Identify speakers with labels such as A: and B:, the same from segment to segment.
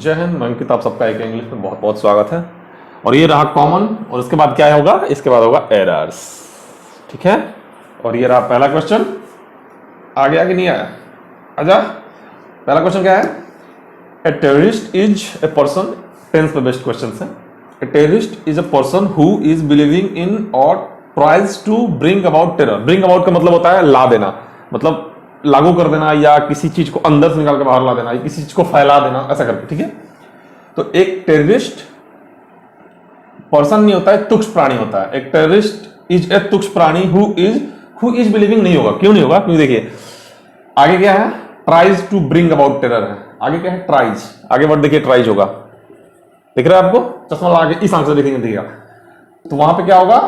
A: जय हिंद। मैं अंकित, आप सबका एक इंग्लिश में बहुत बहुत स्वागत है। और ये रहा कॉमन, और इसके बाद क्या होगा, इसके बाद होगा एरर्स। ठीक है, और ये रहा पहला क्वेश्चन। आगे आगे नहीं आया, आजा। पहला क्वेश्चन क्या है? A terrorist is a person, tense पे बेस्ड क्वेश्चन है। A terrorist is a person who is believing in और tries to bring about terror. Bring about का मतलब होता है ला देना, मतलब लागू कर देना, या किसी चीज को अंदर से निकाल के बाहर ला देना, या किसी चीज को फैला देना, ऐसा करके। ठीक है, तो एक टेररिस्ट पर्सन नहीं होता है, तुक्ष प्राणी होता है। एक टेररिस्ट इज ए तुक्ष प्राणी हु इज बिलीविंग नहीं होगा। क्यों नहीं होगा? क्योंकि देखिए आगे क्या है, tries to bring about terror है। आगे क्या है? ट्राइज। आगे वर्ड देखिए, ट्राइज होगा। दिख रहा है आपको? चश्मा लगा के इस आंख से देखेंगे, दिखेगा। तो वहां पे क्या होगा?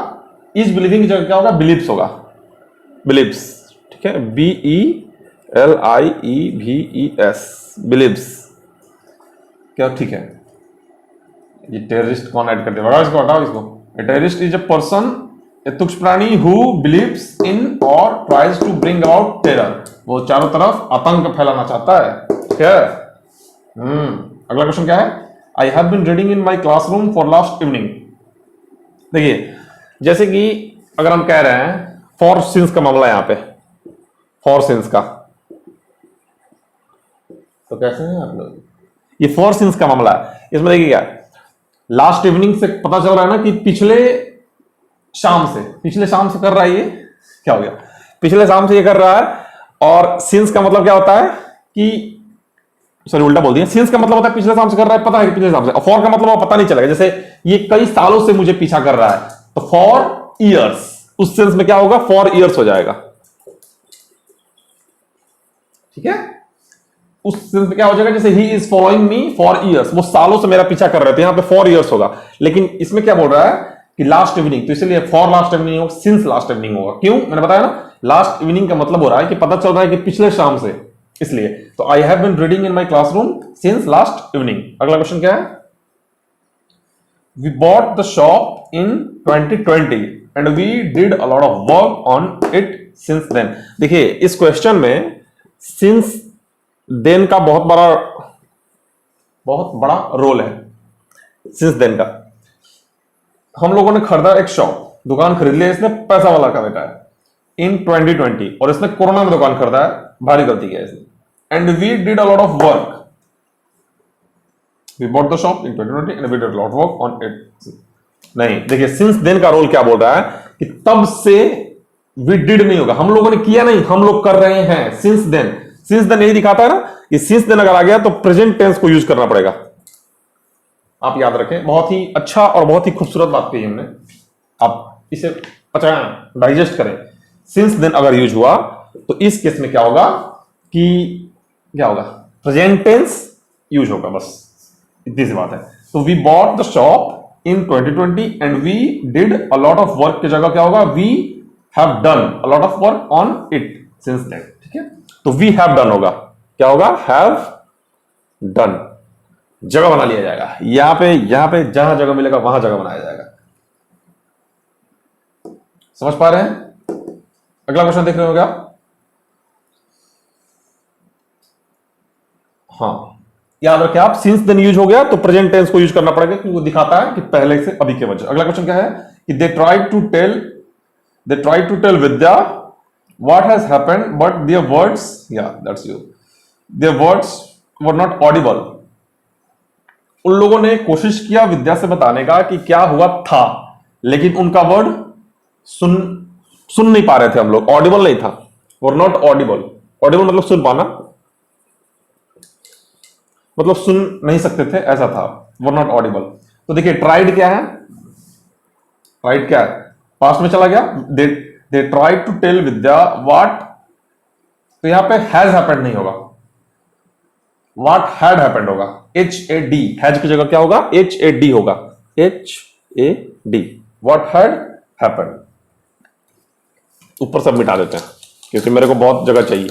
A: इज बिलीविंग की जगह क्या होगा? बिलीव्स होगा। बिलीव्स। ठीक है, BELIEVES, बिलीव्स। क्या? ठीक है, ये टेररिस्ट कौन ऐड कर दिया? बताओ इसको, हटाओ इसको। A terrorist is a person, a तुक्ष प्राणी हु बिलीव्स इन और tries to bring about terror. वो चारों तरफ आतंक फैलाना चाहता है। ठीक है। अगला क्वेश्चन क्या है? I have been reading in my classroom for last evening. देखिए, जैसे कि अगर हम कह रहे हैं फॉर सिंस का मामला, यहां पे फॉर सिंस का, तो कैसे हैं आप लोग? ये फॉर सिंस का मामला है। इसमें देखिए क्या है, लास्ट इवनिंग से पता चल रहा है ना कि पिछले शाम से कर रहा है। ये क्या हो गया? पिछले शाम से ये कर रहा है। और सिंस का मतलब क्या होता है कि, सॉरी उल्टा बोल दिया। सिंस का मतलब होता है पिछले शाम से कर रहा है, पता है कि पिछले शाम से। और फॉर का मतलब पता नहीं चलेगा, जैसे ये कई सालों से मुझे पीछा कर रहा है, तो फॉर ईयर्स, उस सेंस में क्या होगा? फॉर ईयर्स हो जाएगा। ठीक है, उस सेंस में क्या हो जाएगा? जैसे he is following me for years, वो सालों से मेरा पीछा कर रहे थे, यहां पे फॉर ईयर्स होगा। लेकिन इसमें क्या बोल रहा है कि लास्ट इवनिंग, तो इसलिए फॉर लास्ट इवनिंग होगा, सिंस लास्ट इवनिंग होगा। क्यों? मैंने बताया ना, लास्ट इवनिंग का मतलब हो रहा है कि पता चल रहा है कि पिछले शाम से, इसलिए। तो I have been reading in my classroom since last evening. अगला क्वेश्चन क्या है? We bought the shop in 2020 and we did a lot of work on it since then. देखिए, इस क्वेश्चन में सिंस देन का बहुत बड़ा रोल है। सिंस देन का, हम लोगों ने खरीदा एक शॉप, दुकान खरीद लिया इसने, पैसा वाला का बेटा है, इन 2020, और इसने कोरोना में दुकान खरीदा है, भारी गलती किया इसने। And we did a lot of work, we bought the shop in 2020 and we did a lot of work on it. नहीं, देखिए सिंस देन का रोल क्या बोल रहा है कि तब से वी डिड नहीं होगा, हम लोगों ने किया नहीं, हम लोग कर रहे हैं। सिंस देन, सिंस देन यही दिखाता है ना कि सिंस देन अगर आ गया तो प्रेजेंट टेंस को यूज करना पड़ेगा। आप याद रखें, बहुत ही अच्छा और बहुत ही खूबसूरत बात कही हमने। आप इसे पचाएं, डाइजेस्ट करें। सिंस देन अगर यूज हुआ तो इस केस में क्या होगा कि क्या होगा? प्रेजेंट टेंस यूज होगा, बस इतनी सी बात है। तो we bought the shop in 2020 and we did a lot of work की जगह क्या होगा? We have done a lot of work on it since then. ठीक है, तो वी हैव डन होगा, क्या होगा? Have done. जगह बना लिया जाएगा यहां पे जहां जगह मिलेगा वहां जगह बनाया जाएगा। समझ पा रहे हैं? अगला क्वेश्चन देख रहे हो क्या? हाँ, याद रखें आप, सिंस देन यूज हो गया तो प्रेजेंट टेंस को यूज करना पड़ेगा, क्योंकि वो दिखाता है कि पहले से अभी के वजह। अगला क्वेश्चन क्या है कि they tried to tell Vidya what has happened but their words, yeah that's you, their words were not audible। उन लोगों ने कोशिश किया विद्या से बताने का कि क्या हुआ था, लेकिन उनका वर्ड सुन नहीं पा रहे थे हम लोग। ऑडिबल नहीं था, were not audible। ऑडिबल मतलब सुन पाना, मतलब सुन नहीं सकते थे, ऐसा था। were not audible। तो देखिए ट्राइड क्या है? ट्राइड क्या है? पास्ट में चला गया। They tried to tell Vidya what, तो यहां पे has happened नहीं होगा, what had happened होगा। HAD, has की जगह क्या होगा? HAD होगा, HAD, what had happened। ऊपर सब मिटा देते हैं क्योंकि मेरे को बहुत जगह चाहिए।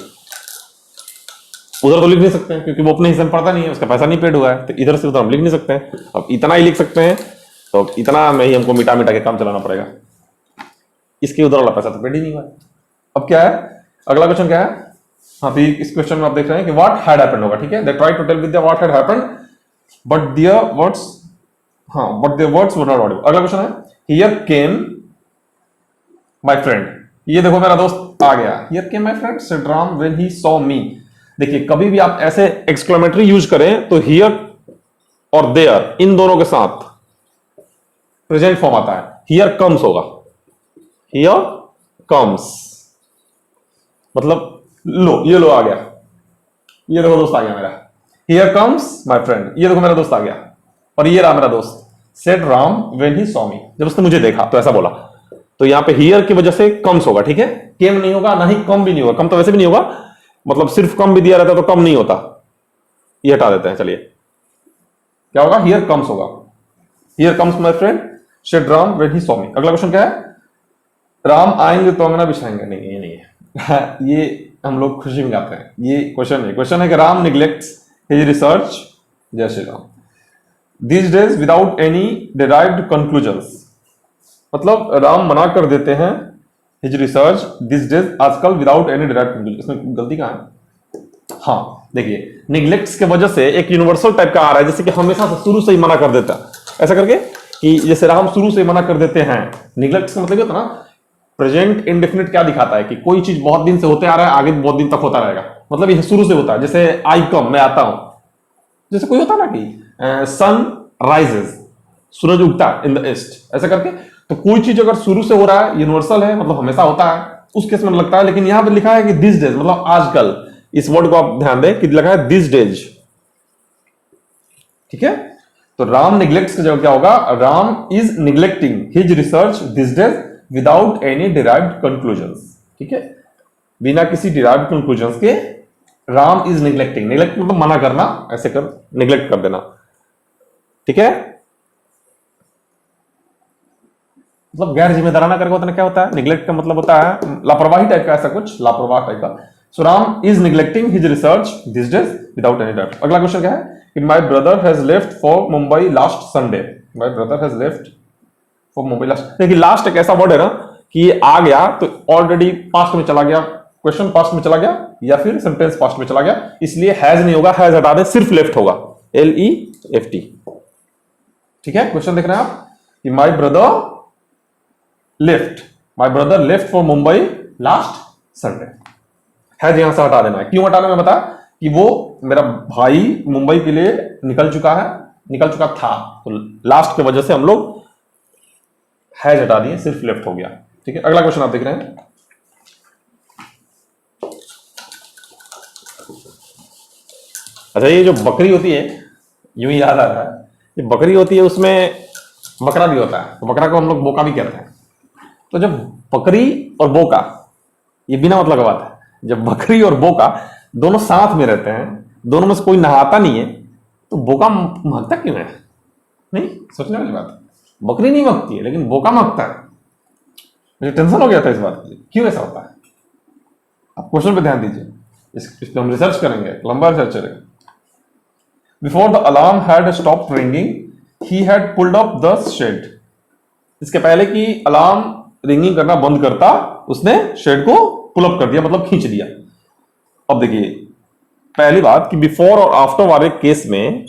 A: उधर तो लिख नहीं सकते हैं क्योंकि वो अपने हिस्से में पढ़ता नहीं है, उसका पैसा नहीं पेड हुआ है, तो इधर से उधर हम लिख नहीं सकते हैं। अब इतना ही लिख सकते हैं, तो इतना में ही हमको मिटा के काम चलाना पड़ेगा। इसके उधर वाला पैसा तो पेड ही नहीं हुआ। अब क्या है? अगला क्वेश्चन क्या है? हाँ, तो इस क्वेश्चन में आप देख रहे हैं कि व्हाट हैड हैपेंड होगा। ठीक है, they tried to tell Vidya what had happened but their words, हाँ but their words were not audible. अगला क्वेश्चन है हियर केम माय फ्रेंड, ये देखो मेरा दोस्त आ गया। Here came my friend said Ram when he saw me. देखिए कभी भी आप ऐसे एक्सक्लेमेटरी यूज करें तो हियर और देयर इन दोनों के साथ प्रेजेंट फॉर्म आता है। हियर कम्स होगा, हियर कम्स मतलब लो, ये लो आ गया, ये देखो दोस्त आ गया मेरा। हियर कम्स माय फ्रेंड, ये देखो मेरा दोस्त आ गया, और ये रहा मेरा दोस्त। Said Ram when he saw मी, जब उसने मुझे देखा तो ऐसा बोला। तो यहां पे हियर की वजह से कम्स होगा, ठीक है। केम नहीं होगा, ना ही कम भी नहीं होगा। कम तो वैसे भी नहीं होगा, मतलब सिर्फ कम भी दिया रहता तो कम नहीं होता। ये हटा देते हैं, चलिए क्या होगा, हियर कम्स होगा। Here comes my friend said Ram when he saw मी। अगला क्वेश्चन क्या है, राम आएंगे तो अंगना बिछाएंगे। नहीं ये नहीं है ये हम लोग खुशी में गाते हैं, ये क्वेश्चन नहीं। क्वेश्चन है कि राम निग्लेक्ट्स हिज रिसर्च, जय Shri Ram, these days without any derived conclusions। मतलब राम मना कर देते हैं his research these days, आजकल without any derived conclusion। इसमें गलती कहां है? हाँ देखिए निग्लेक्ट्स के वजह से एक यूनिवर्सल टाइप का आ रहा है, जैसे कि हमेशा से शुरू से ही मना कर देता है, ऐसा करके कि जैसे राम शुरू से ही मना कर देते हैं। निग्लेक्ट्स का मतलब ये होता है ना, प्रेजेंट इंडेफिनिट क्या दिखाता है कि कोई चीज बहुत दिन से होते आ रहा है, आगे बहुत दिन तक होता रहेगा, मतलब ये शुरू से होता है। जैसे आई कम, मैं आता हूं, जैसे कोई होता ना कि सन राइजेस, सूरज उगता इन द ईस्ट, ऐसा करके। तो कोई चीज अगर शुरू से हो रहा है, यूनिवर्सल है, मतलब हमेशा होता है, उस केस में लगता है। लेकिन यहां पे लिखा है कि दिस डेज, मतलब आजकल, इस वर्ड को आप ध्यान दें कि लगा है दिस डेज, ठीक है। तो राम निग्लेक्ट्स की जगह क्या होगा, Ram is neglecting his research these days without any derived conclusions, ठीक है। बिना किसी डिराइव्ड कंक्लूजन्स के राम इज निग्लेक्टिंग। निग्लेक्ट मतलब मना करना, ऐसे कर निग्लेक्ट कर देना, ठीक है। मतलब गैर जिम्मेदाराना करके होता है, क्या होता है निग्लेक्ट का मतलब होता है लापरवाही टाइप का, ऐसा कुछ लापरवाह टाइप का। So Ram is neglecting his research these days without any doubt. अगला क्वेश्चन क्या है, my brother has left for Mumbai last Sunday. My brother has left for Mumbai last, देखिए लास्ट एक ऐसा वर्ड है ना कि ये आ गया तो ऑलरेडी पास्ट में चला गया, क्वेश्चन पास्ट में चला गया या फिर सेंटेंस पास्ट में चला गया, इसलिए हैज नहीं होगा, हैज हटा दें, सिर्फ लेफ्ट होगा, LEFT, ठीक है। क्वेश्चन देख रहे हैं आप कि my brother left for Mumbai last Sunday, has यहां से हटा देना है। क्यों हटाना, मैं बता कि वो मेरा भाई मुंबई के लिए निकल चुका था, तो लास्ट की वजह से हम लोग हैज हटा दिए, सिर्फ लेफ्ट हो गया, ठीक है। अगला क्वेश्चन आप देख रहे हैं, अच्छा ये जो बकरी होती है, यूं ही याद आ रहा है, ये बकरी होती है, उसमें बकरा भी होता है, तो बकरा को हम लोग बोका भी कहते हैं। तो जब बकरी और बोका, ये बिना मतलब का बात है, जब बकरी और बोका दोनों साथ में रहते हैं, दोनों में से कोई नहाता नहीं है, तो बोका महकता क्यों है? नहीं, सोचने वाली बात है। बकरी नहीं महकती है लेकिन बोका महकता है। मुझे टेंशन हो गया था इस बात की, क्यों ऐसा होता है। आप क्वेश्चन पे ध्यान दीजिए, इस पे हम रिसर्च करेंगे, लंबा रिसर्च करेंगे। Before the alarm had stopped ringing he had pulled up the shade. इसके पहले कि अलार्म रिंगिंग करना बंद करता, उसने शेड को पुल अप कर दिया, मतलब खींच दिया। अब देखिए पहली बात कि बिफोर और आफ्टर वाले केस में,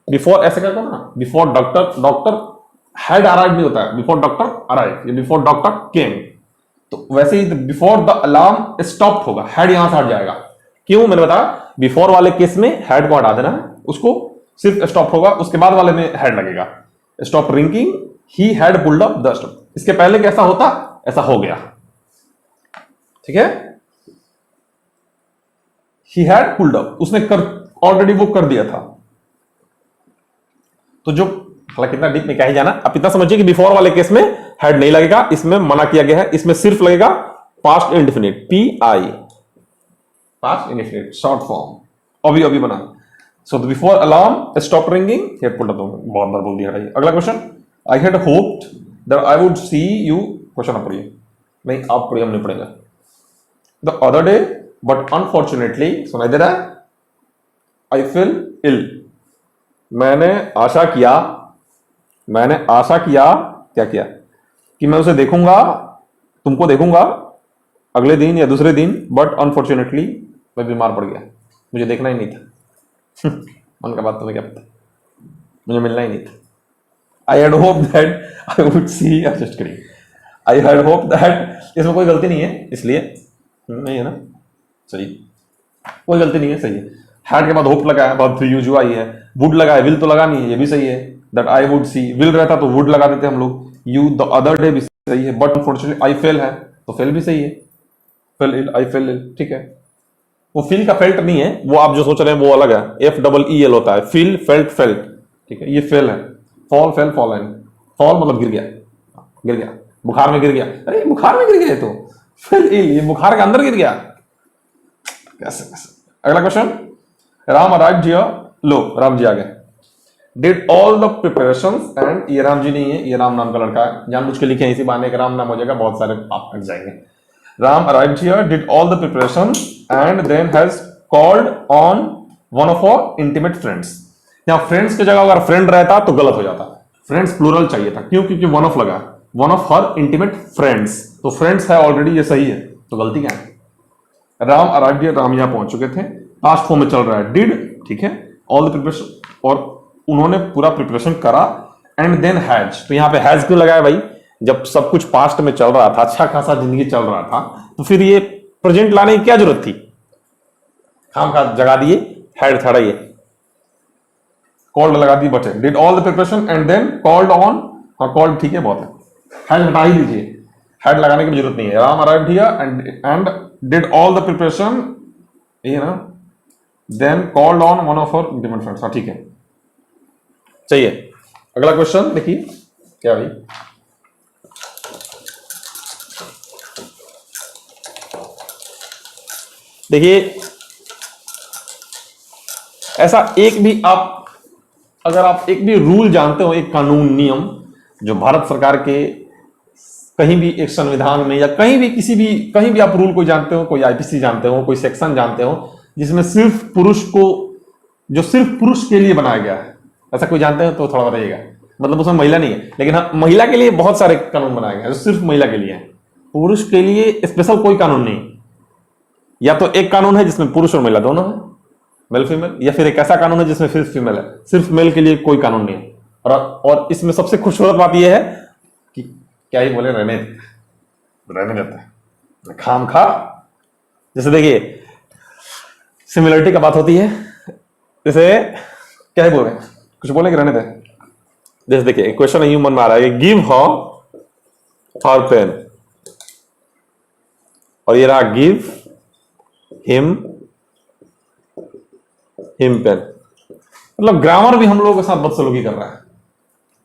A: बिफोर ऐसे करता ना, बिफोर डॉक्टर हैड अराइव्ड नहीं होता है, बिफोर डॉक्टर अराइव्ड या बिफोर डॉक्टर केम। तो वैसे ही बिफोर द अलार्म स्टॉप्ड होगा, हैड यहां से हट जाएगा। क्यों, मैंने बताया बिफोर वाले केस में हैड को हटा देना है, उसको सिर्फ स्टॉप होगा, उसके बाद वाले में हैड लगेगा। Stop ringing he had pulled up the stop, इसके पहले कैसा होता, ऐसा हो गया, ठीक है। ही हैड पुल्ड अप, उसने कर ऑलरेडी वो कर दिया था। तो जो हालांकि इतना डीप में क्या ही जाना, आप इतना समझिए कि बिफोर वाले केस में हैड नहीं लगेगा, इसमें मना किया गया है, इसमें सिर्फ लगेगा past indefinite, PI, past indefinite short form, अभी बना। So the before alarm stop ringing he had pulled up, बहुत बार बोल दिया। अगला question, I had hoped that I would see you, question आप पढ़िए, नहीं आप पढ़िए, हम नहीं पढ़ेंगे। The other day but unfortunately, सुनाई दे रहा है, आई फील इल, मैंने आशा किया, क्या किया कि मैं उसे देखूंगा, तुमको देखूंगा अगले दिन या दूसरे दिन, बट अनफॉर्चुनेटली मैं बीमार पड़ गया, मुझे देखना ही नहीं था। मन का बात तुम्हें क्या पता, मुझे मिलना ही नहीं था। I had hope that I would see, just kidding, I had hope that, इसमें कोई गलती नहीं है इसलिए नहीं है ना, सही, कोई गलती नहीं है, सही है। हैड के बाद होप लगा है, बाद फिर यूज हुआ ही है। वुड लगा है, विल तो लगा नहीं है, ये भी सही है। That I would see, will रहता तो वुड लगा देते हम लोग। यू द अदर डे भी सही है, बट अनफॉर्चुनेटली आई फेल है, तो फेल भी सही है। फेल इल, आई फेल इल, ठीक है। वो फील का फेल्ट नहीं है, वो आप जो सोच रहे हैं वो अलग है, FEEL होता है, फील फेल्ट फेल्ट, ठीक है। ये फेल है, फॉल फेल फॉलन, फॉल मतलब गिर गया, गिर गया, बुखार में गिर गया, अरे बुखार में गिर गया तो फेल इल, ये बुखार के अंदर गिर गया, कैसे कैसे। अगला क्वेश्चन, राम अराइव्ड हियर, लो राम जी आ गए। Did all the preparations, and ये राम जी नहीं है, ये राम नाम का लड़का है, जानबूझ के लिखे हैं इसी बहाने का राम नाम हो जाएगा, बहुत सारे पाप कट जाएंगे। Ram arrived here, did all the preparations, and then has called on one of our intimate friends. यहां फ्रेंड्स की जगह अगर फ्रेंड रहता तो गलत हो जाता, फ्रेंड्स प्लूरल चाहिए था, क्यों? क्योंकि वन ऑफ लगा, one of her intimate friends, तो फ्रेंड्स है ऑलरेडी, ये सही है, तो गलती क्या है? राम अराइव्ड हियर, राम यहां पहुंच चुके थे, पास्ट फॉर्म में चल रहा है, डिड, ठीक है, ऑल द प्रिपरेशन, और उन्होंने पूरा प्रिपरेशन करा, एंड देन हैज, तो यहां पे हैज क्यों लगाया भाई? जब सब कुछ पास्ट में चल रहा था, अच्छा खासा जिंदगी चल रहा था, तो फिर ये प्रेजेंट लाने की क्या जरूरत थी? काम का जगा दिए, हैड थड़ा ये कॉल्ड लगा दी, बचे did all the preparation and then called on, हाँ कॉल्ड ठीक है, बहुत है, हैड हटा ही लीजिए, हैड लगाने की जरूरत नहीं है। Ram arrived here and did all the preparation, ये ना, then called on one of our intimate friends, हाँ ठीक है, चाहिए। अगला क्वेश्चन देखिए क्या भाई, देखिए ऐसा एक भी आप, अगर आप एक भी रूल जानते हो, एक कानून नियम जो भारत सरकार के कहीं भी एक संविधान में या कहीं भी किसी भी कहीं भी आप रूल कोई जानते हो, कोई IPC जानते हो, कोई सेक्शन जानते हो जिसमें सिर्फ पुरुष को, जो सिर्फ पुरुष के लिए बनाया गया है, ऐसा कोई जानते हो तो थोड़ा बताइएगा। मतलब उसमें महिला नहीं है, लेकिन हाँ महिला के लिए बहुत सारे कानून बनाए गए हैं जो सिर्फ महिला के लिए है, पुरुष के लिए स्पेशल कोई कानून नहीं। या तो एक कानून है जिसमें पुरुष और महिला दोनों है, मेल फीमेल, या फिर एक ऐसा कानून है जिसमें सिर्फ फीमेल है, सिर्फ मेल के लिए कोई कानून नहीं है। और इसमें सबसे खूबसूरत बात यह है कि क्या ही बोले, रहने देता है खाम खा। जैसे देखिए सिमिलरिटी का बात होती है, जैसे क्या ही बोल रहे हैं, कुछ बोले कि रहने दे। जैसे देखिए क्वेश्चन यूं मन में आ रहा है, गिव हर पेन, और ये रहा गिव हिम पेन। मतलब ग्रामर भी हम लोगों के साथ बदसलूकी कर रहा है,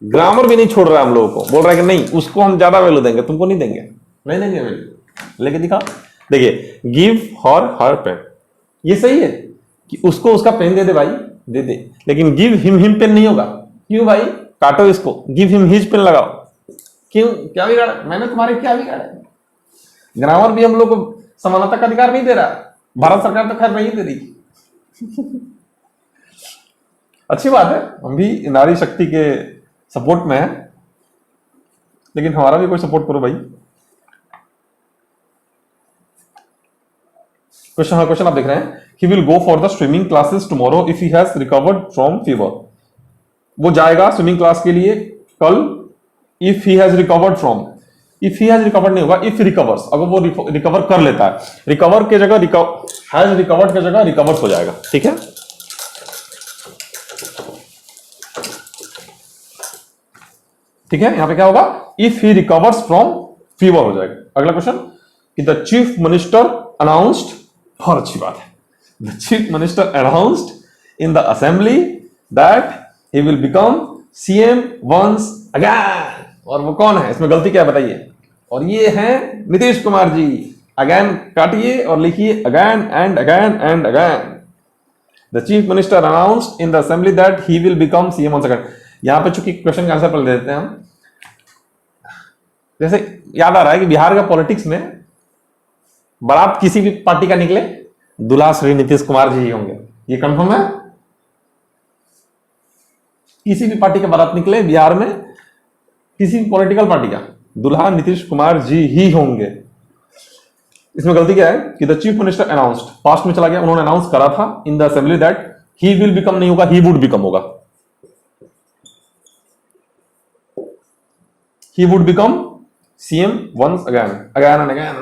A: ग्रामर भी नहीं छोड़ रहा है हम लोगों को, बोल रहा है कि नहीं उसको हम ज्यादा वैल्यू देंगे, तुमको नहीं देंगे, नहीं देंगे वैल्यू, लेके दिखा। देखिए गिव हर पेन, ये सही है कि उसको उसका पेन दे दे भाई, दे दे, लेकिन गिव हिम पेन नहीं होगा। क्यों भाई? काटो इसको, गिव हिम हिज पेन लगाओ। क्यों? क्या बिगाड़ा मैंने तुम्हारे, क्या बिगाड़ा? ग्रामर भी हम लोग को समानता का अधिकार नहीं दे रहा, भारत सरकार तो खैर नहीं दे रही। अच्छी बात है, हम भी नारी शक्ति के सपोर्ट में है, लेकिन हमारा भी कोई सपोर्ट करो भाई। क्वेश्चन आप देख रहे हैं, he will go for the swimming classes tomorrow if he has recovered from fever. वो जाएगा स्विमिंग क्लास के लिए कल, if he has recovered from, if he has recovered नहीं होगा, इफ रिकवर्स, अगर वो रिकवर कर लेता है, रिकवर के जगह हैज रिकवर्ड के जगह रिकवर्स हो जाएगा, ठीक है। ठीक है, यहां पे क्या होगा, if he recovers from fever हो जाएगा। अगला क्वेश्चन, कि द चीफ मिनिस्टर अनाउंस्ड, बहुत अच्छी बात है, the chief minister announced in the assembly that he will become CM once again. और वो कौन है, इसमें गलती क्या है बताइए? और ये है नीतीश कुमार जी। अगेन काटिए और लिखिए again and again and again. The chief minister announced in the assembly that he will become CM once again. यहां पे चूंकि क्वेश्चन का आंसर पढ़ देते हैं हम, जैसे याद आ रहा है कि बिहार का पॉलिटिक्स में बारात किसी भी पार्टी का निकले, दुल्हा श्री नीतीश कुमार जी ही होंगे, ये कंफर्म है। किसी भी पार्टी का बारात निकले बिहार में, किसी भी पॉलिटिकल पार्टी का, दुल्हा नीतीश कुमार जी ही होंगे। इसमें गलती क्या है कि the chief minister announced, past में चला गया, उन्होंने अनाउंस करा था इन the assembly that he will become नहीं होगा, ही वुड बिकम होगा। He would become CM once again and again.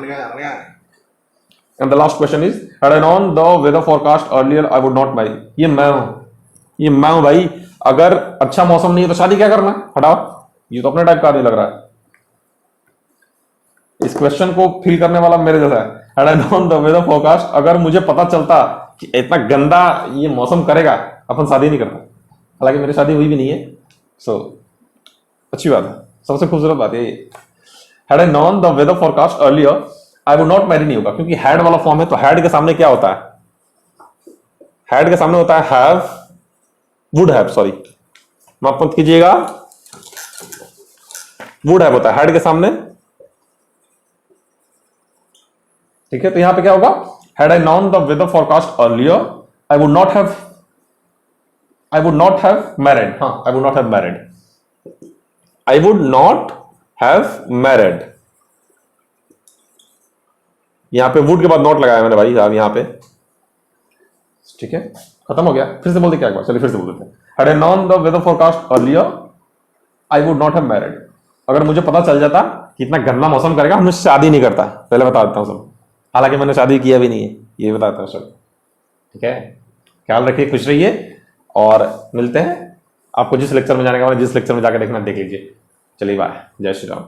A: And the last question is, had I known the weather forecast earlier, I would not marry. ये मैं हूं भाई। अगर अच्छा मौसम नहीं है तो शादी क्या करना, हटाओ। ये तो अपने टाइप का आदमी लग रहा है। इस क्वेश्चन को फिल करने वाला मेरे जैसा है। Had I known the weather forecast, अगर मुझे पता चलता कि इतना गंदा ये मौसम करेगा, अपन शादी नहीं करता। हालांकि मेरी शादी हुई भी नहीं है, सो अच्छी बात है, सबसे खूबसूरत बात है ये। Had I known the weather forecast earlier, I would not marry नहीं होगा, क्योंकि had वाला फॉर्म है, तो had के सामने क्या होता है? had के सामने होता है have, would have, सॉरी माफ मत कीजिएगा, would have होता है had के सामने। ठीक है, तो यहां पे क्या होगा? Had I known the weather forecast earlier, I would not have married. हाँ, I would not have married. I would not have married. यहां पे वुड के बाद नॉट लगाया मैंने भाई साहब, यहां पे। ठीक है, खत्म हो गया। फिर से बोल दे क्या एक बार, चलिए फिर से बोल देते हैं। Had I known the weather forecast earlier, I would not have married. अगर मुझे पता चल जाता कि इतना गंदा मौसम करेगा, मैं शादी नहीं करता। पहले बता देता हूं सब, हालांकि मैंने शादी किया भी नहीं है, ये भी बताता हूं सब। ठीक है, ख्याल रखिए, खुश रहिए, और मिलते हैं। आपको जिस लेक्चर में जाने का, जिस लेक्चर में जाकर देखना देख लीजिए। चलिए बाय, जय श्री राम।